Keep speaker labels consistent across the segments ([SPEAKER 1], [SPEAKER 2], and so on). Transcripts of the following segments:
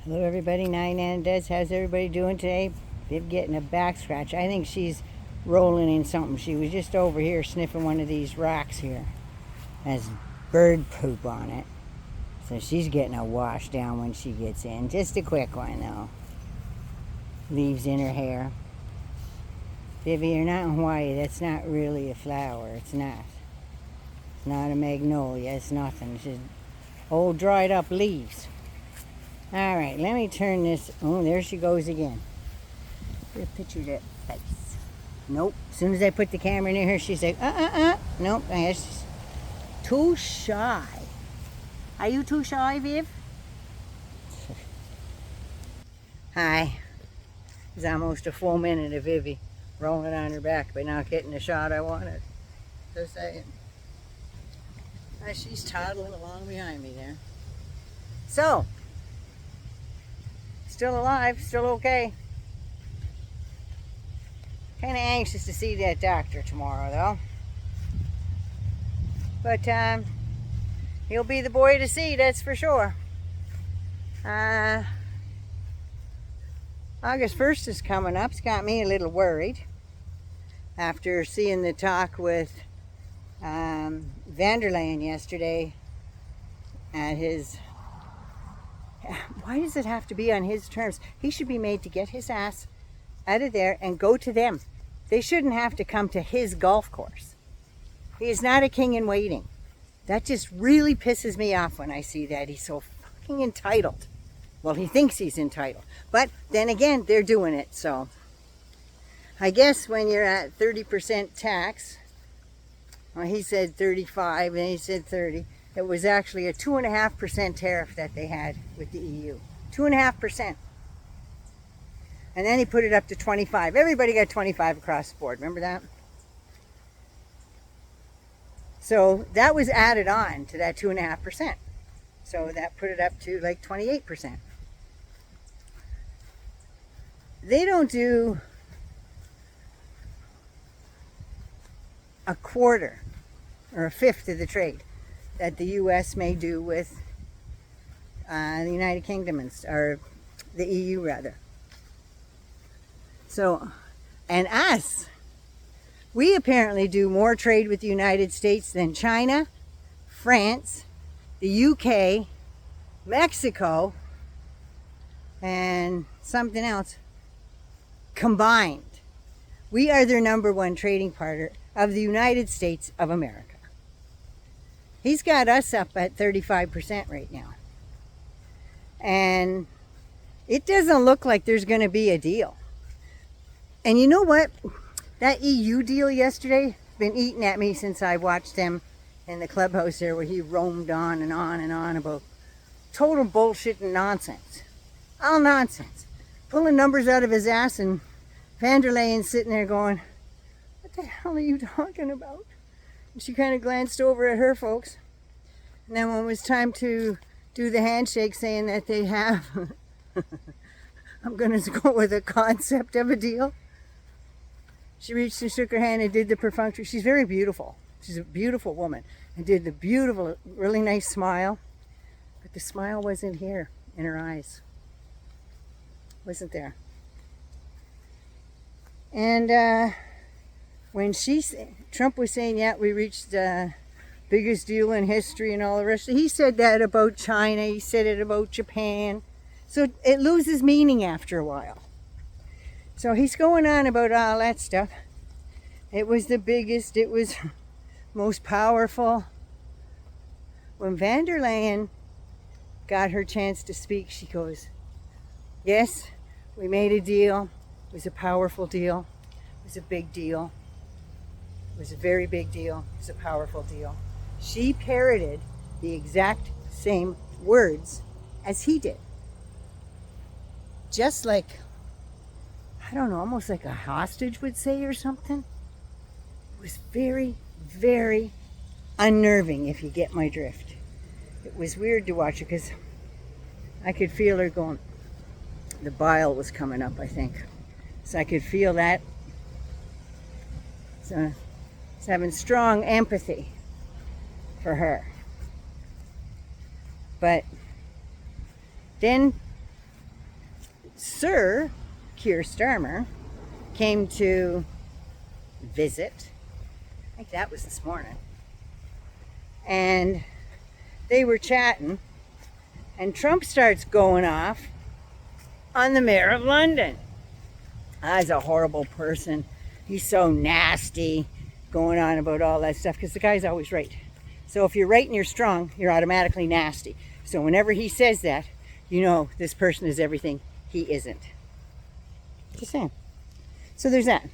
[SPEAKER 1] Hello everybody, Nine and Des. How's everybody doing today? Viv getting a back scratch. I think she's rolling in something. She was just over here sniffing one of these rocks here. Has bird poop on it. So she's getting a wash down when she gets in. Just a quick one though. Leaves in her hair. Vivi, you're not in Hawaii. That's not really a flower. It's not. It's not a magnolia. It's nothing. It's just old dried up leaves. Alright, let me turn this. Oh, there she goes again. Get a picture of that face. Nope. As soon as I put the camera near her, she's like, Nope, she's too shy. Are you too shy, Viv? Hi. It's almost a full minute of Vivi rolling on her back, but not getting the shot I wanted. Just saying. She's toddling along behind me there. So, still alive, still okay. Kind of anxious to see that doctor tomorrow, though. But he'll be the boy to see, that's for sure. August 1st is coming up. It's got me a little worried after seeing the talk with Von Der Leyon yesterday at his... Why does it have to be on his terms? He should be made to get his ass out of there and go to them. They shouldn't have to come to his golf course. He is not a king in waiting. That just really pisses me off when I see that. He's so fucking entitled. Well, he thinks he's entitled. But then again, they're doing it. So I guess when you're at 30% tax, well, he said 35 and he said 30. It was actually a 2.5% tariff that they had with the EU. 2.5%. And then he put it up to 25. Everybody got 25 across the board. Remember that? So that was added on to that 2.5%. So that put it up to like 28%. They don't do a quarter or a fifth of the trade that the U.S. may do with the United Kingdom, or the EU rather. So, and us, we apparently do more trade with the United States than China, France, the UK, Mexico, and something else combined. We are their #1 trading partner of the United States of America. He's got us up at 35% right now. And it doesn't look like there's going to be a deal. And you know what? That EU deal yesterday has been eating at me since I watched him in the clubhouse there, where he roamed on and on and on about total bullshit and nonsense. All nonsense. Pulling numbers out of his ass, and Von Der Leyen sitting there going, what the hell are you talking about? And she kind of glanced over at her folks. And then when it was time to do the handshake, saying that they have, I'm going to go with a concept of a deal. She reached and shook her hand and did the perfunctory. She's very beautiful. She's a beautiful woman. And did the beautiful, really nice smile. But the smile wasn't here in her eyes. Wasn't there. And when Trump was saying, yeah, we reached the biggest deal in history and all the rest, he said that about China, he said it about Japan. So it loses meaning after a while. So he's going on about all that stuff. It was the biggest, it was most powerful. When Von Der Leyen got her chance to speak, she goes, yes, we made a deal. It was a powerful deal. It was a big deal. It was a very big deal. It was a powerful deal. She parroted the exact same words as he did. Just like, I don't know, almost like a hostage would say or something. It was very, very unnerving, if you get my drift. It was weird to watch it because I could feel her going, the bile was coming up, I think. So I could feel that. So it's having strong empathy for her. But then Sir Keir Starmer came to visit. I think that was this morning. And they were chatting, and Trump starts going off on the mayor of London. He's a horrible person. He's so nasty, going on about all that stuff, because the guy's always right. So if you're right and you're strong, you're automatically nasty. So whenever he says that, you know this person is everything he isn't. Just saying. So there's that.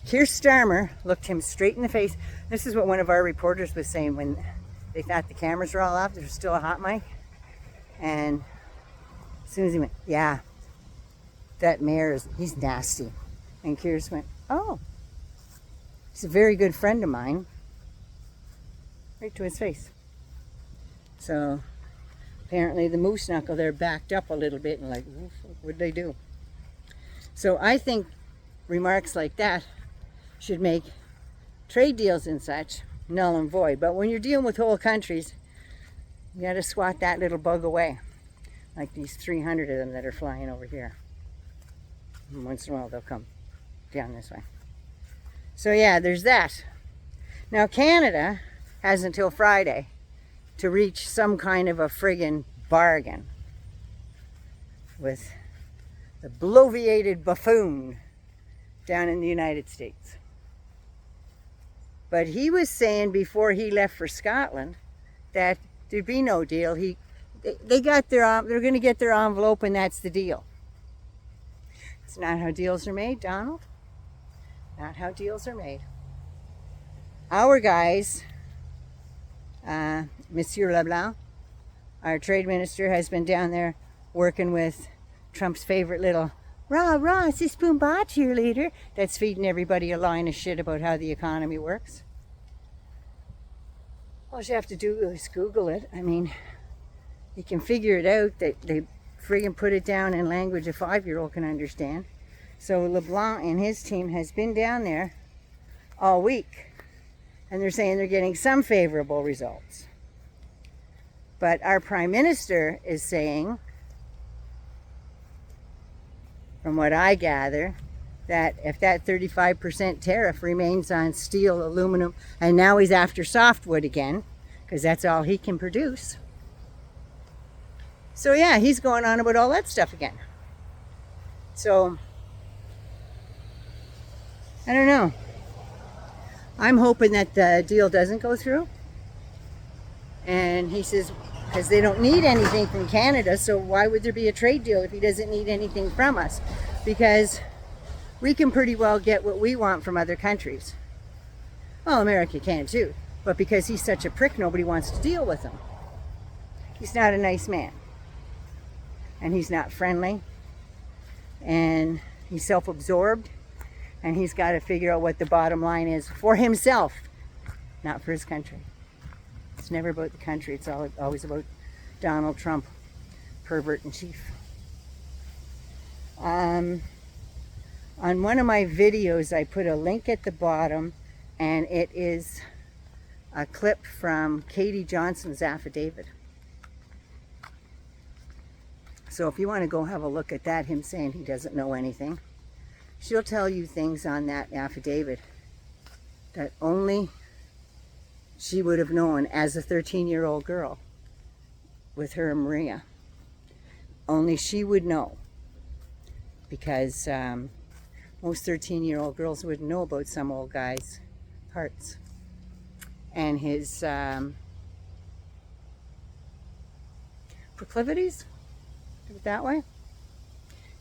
[SPEAKER 1] Keir Starmer looked him straight in the face. This is what one of our reporters was saying when they thought the cameras were all off. There was still a hot mic. And as soon as he went, yeah, that mayor, he's nasty. And Keir's went, oh, he's a very good friend of mine. Right to his face. So apparently the Moose Knuckle there backed up a little bit and like, what'd they do? So I think remarks like that should make trade deals and such null and void. But when you're dealing with whole countries, you got to swat that little bug away. Like these 300 of them that are flying over here. And once in a while they'll come down this way. So yeah, there's that. Now Canada has until Friday to reach some kind of a friggin' bargain with the bloviated buffoon down in the United States. But he was saying before he left for Scotland that there'd be no deal. They're going to get their envelope, and that's the deal. It's not how deals are made, Donald. Not how deals are made. Our guys, Monsieur Leblanc, our trade minister, has been down there working with Trump's favorite little rah, sis boom-bah cheerleader that's feeding everybody a line of shit about how the economy works. All you have to do is Google it. I mean, you can figure it out. They friggin' put it down in language a 5-year-old can understand. So LeBlanc and his team has been down there all week, and they're saying they're getting some favorable results. But our Prime Minister is saying, from what I gather, that if that 35% tariff remains on steel, aluminum, and now he's after softwood again, because that's all he can produce. So yeah, he's going on about all that stuff again. So, I don't know. I'm hoping that the deal doesn't go through. And he says, because they don't need anything from Canada, so why would there be a trade deal if he doesn't need anything from us? Because we can pretty well get what we want from other countries. Well, America can too. But because he's such a prick, nobody wants to deal with him. He's not a nice man. And he's not friendly. And he's self-absorbed. And he's got to figure out what the bottom line is for himself, not for his country. It's never about the country. It's always about Donald Trump, pervert in chief. On one of my videos, I put a link at the bottom, and it is a clip from Katie Johnson's affidavit. So if you want to go have a look at that, him saying he doesn't know anything, she'll tell you things on that affidavit that only she would have known as a 13-year-old girl with her and Maria. Only she would know, because most 13-year-old girls wouldn't know about some old guy's hearts and his proclivities, put it that way.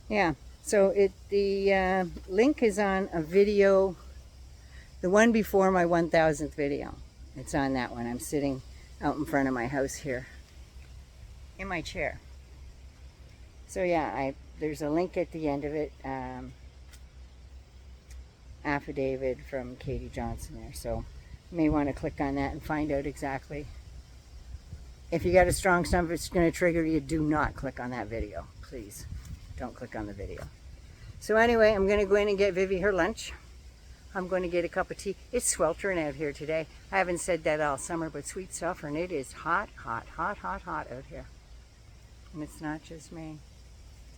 [SPEAKER 1] Yeah, so the link is on a video, the one before my 1000th video. It's on that one. I'm sitting out in front of my house here in my chair. So yeah, there's a link at the end of it, affidavit from Katie Johnson there. So you may want to click on that and find out exactly. If you got a strong stomach, it's going to trigger you, do not click on that video. Please don't click on the video. So anyway, I'm going to go in and get Vivi her lunch. I'm going to get a cup of tea. It's sweltering out here today. I haven't said that all summer, but sweet suffering, it is hot, hot, hot, hot, hot out here. And it's not just me.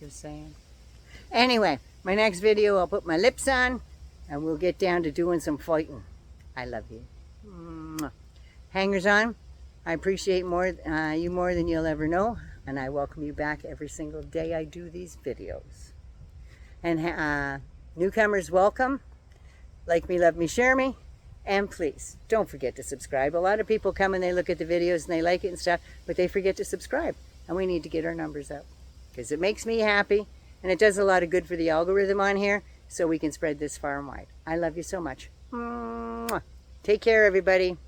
[SPEAKER 1] Just saying. Anyway, my next video, I'll put my lips on and we'll get down to doing some fighting. I love you. Mwah. Hangers on, I appreciate you more than you'll ever know, and I welcome you back every single day I do these videos. And newcomers, welcome. Like me, love me, share me. And please, don't forget to subscribe. A lot of people come and they look at the videos and they like it and stuff, but they forget to subscribe. And we need to get our numbers up because it makes me happy and it does a lot of good for the algorithm on here so we can spread this far and wide. I love you so much. Mwah. Take care, everybody.